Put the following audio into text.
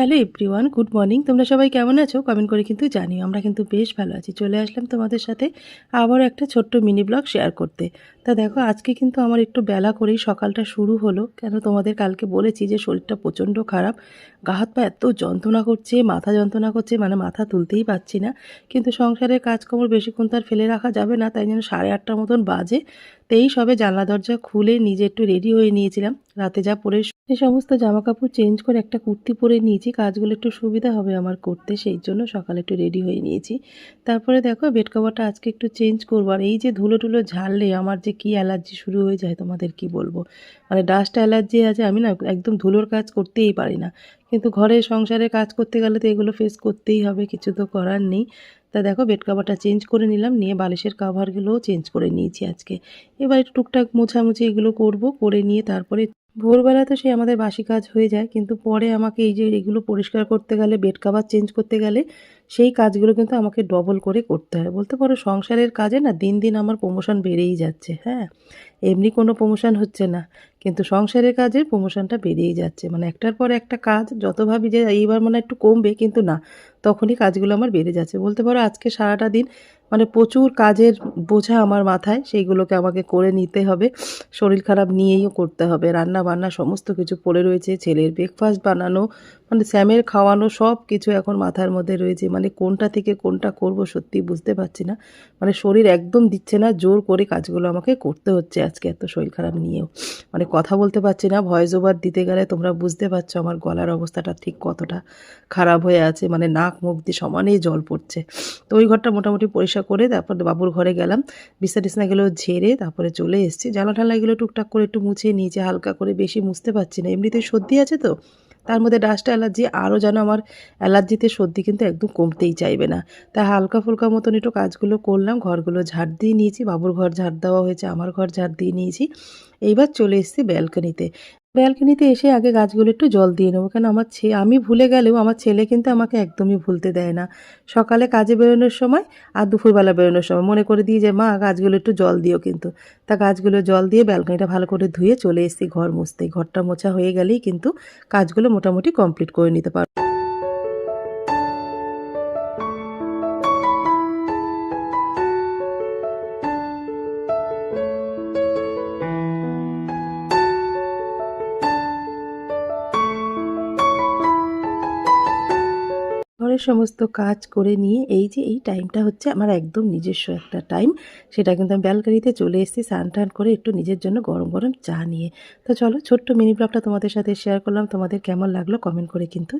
Hello everyone, good morning. তোমরা সবাই কেমন আছো? কমেন্ট করে কিন্তু জানিও। আমরা কিন্তু বেশ ভালো আছি। চলে আসলাম তোমাদের সাথে আবারও একটা ছোট্ট মিনি ব্লগ শেয়ার করতে। তা দেখো, আজকে কিন্তু আমার একটু বেলা করেই সকালটা শুরু হলো। কেন তোমাদের কালকে বলেছি যে শরীরটা প্রচণ্ড খারাপ, গা হাত পা এত যন্ত্রণা করছে, মাথা যন্ত্রণা করছে, মানে মাথা তুলতেই পারছি না। কিন্তু সংসারের কাজকর্ম বেশিক্ষণ তো আর ফেলে রাখা যাবে না, তাই জন্য 8:30টার মতন বাজে। তো এই সবে জানলা দরজা খুলে নিজে একটু রেডি হয়ে নিয়েছিলাম। রাতে যা পরে এই সমস্ত জামাকাপড় চেঞ্জ করে একটা কুর্তি পরে নিয়েছি, কাজগুলো একটু সুবিধা হবে আমার করতে, সেই জন্য সকালে একটু রেডি হয়ে নিয়েছি। তারপরে দেখো, বেড কভারটা আজকে একটু চেঞ্জ করবো। আর এই যে ধুলো টুলো ঝাড়লে আমার যে কি অ্যালার্জি শুরু হয়ে যায় তোমাদের কি বলবো, মানে ডাস্ট অ্যালার্জি আছে। আমি না একদম ধুলোর কাজ করতেই পারি না, কিন্তু ঘরে সংসারে কাজ করতে গেলে তো এগুলো ফেস করতেই হবে, কিছু তো করার নেই। তা দেখো, বেড কভারটা চেঞ্জ করে নিলাম, নিয়ে বালিশের কাভারগুলোও চেঞ্জ করে নিয়েছি আজকে। এবার একটু টুকটাক মোছামুছি এগুলো করব, করে নিয়ে তারপরে ভোরবেলা তো সেই আমাদের বাসি কাজ হয়ে যায়, কিন্তু পরে আমাকে এই যে এগুলো পরিষ্কার করতে গেলে, বেড কভার চেঞ্জ করতে গেলে সেই কাজগুলো কিন্তু আমাকে ডবল করে করতে হয়। বলতে পারো সংসারের কাজে না দিন দিন আমার প্রমোশন বেড়েই যাচ্ছে। হ্যাঁ, এমনি কোনো প্রমোশন হচ্ছে না, কিন্তু সংসারের কাজের প্রমোশনটা বেড়েই যাচ্ছে। মানে একটার পর একটা কাজ, যত ভাবি যে এইবার মনে হয় একটু কমবে, কিন্তু না, তখনই কাজগুলো আমার বেড়ে যাচ্ছে। বলতে পারো আজকে সারাটা দিন মানে প্রচুর কাজের বোঝা আমার মাথায়, সেইগুলোকে আমাকে করে নিতে হবে। শরীর খারাপ নিয়েইও করতে হবে, রান্না বান্না সমস্ত কিছু পড়ে রয়েছে, ছেলের ব্রেকফাস্ট বানানো, মানে স্যামের খাওয়ানো, সব কিছু এখন মাথার মধ্যে রয়েছে। মানে কোনটা থেকে কোনটা করব সত্যি বুঝতে পারছি না। মানে শরীর একদম দিচ্ছে না, জোর করে কাজগুলো আমাকে করতে হচ্ছে আজকে এত শরীর খারাপ নিয়েও। মানে কথা বলতে পারছি না, ভয়েস ওভার দিতে গেলে তোমরা বুঝতে পারছো আমার গলার অবস্থাটা ঠিক কতটা খারাপ হয়ে আছে। মানে নাক মুখ দিয়ে সমানেই জল পড়ছে। তো ওই ঘরটা মোটামুটি পরিষ্কার করে তারপর বাবুর ঘরে গেলাম, বিছনা টিছনাগুলো ঝেড়ে তারপরে চলে এসেছি। জানলা টানলাগুলো টুকটাক করে একটু মুছে নিয়েছি হালকা করে, বেশি মুছতে পারছি না, এমনিতেই সর্দি আছে তো, তার মধ্যে ডাস্ট অ্যালার্জি আরও যেন আমার অ্যালার্জিতে সর্দি কিন্তু একদম কমতেই চাইবে না। তাই হালকা ফুলকা মতন একটু কাজগুলো করলাম, ঘরগুলো ঝাড় দিয়ে নিয়েছি, বাবুর ঘর ঝাড় দেওয়া হয়েছে, আমার ঘর ঝাড় দিয়ে নিয়েছি। এইবার চলে এসেছি ব্যালকনিতে। ব্যালকনিতে এসে আগে গাছগুলো একটু জল দিয়ে নেবো, কেন আমার আমি ভুলে গেলেও আমার ছেলে কিন্তু আমাকে একদমই ভুলতে দেয় না। সকালে কাজে বেরোনোর সময় আর দুপুরবেলা বেরোনোর সময় মনে করে দিই যে মা গাছগুলো একটু জল দিও কিন্তু। তা গাছগুলো জল দিয়ে ব্যালকনিটা ভালো করে ধুয়ে চলে এসেছি ঘর মুছতে। ঘরটা মোছা হয়ে গেলেই কিন্তু কাজগুলো মোটামুটি কমপ্লিট করে নিতে পারবো। ঘরের সমস্ত কাজ করে নিয়ে এই যে এই টাইমটা হচ্ছে আমার একদম নিজস্ব একটা টাইম, সেটা কিন্তু আমি ব্যালকনিতে চলে এসেছি স্নান টান করে একটু নিজের জন্য গরম গরম চা নিয়ে। তো চলো, ছোট্ট মিনি ব্লগটা তোমাদের সাথে শেয়ার করলাম, তোমাদের কেমন লাগলো কমেন্ট করে কিন্তু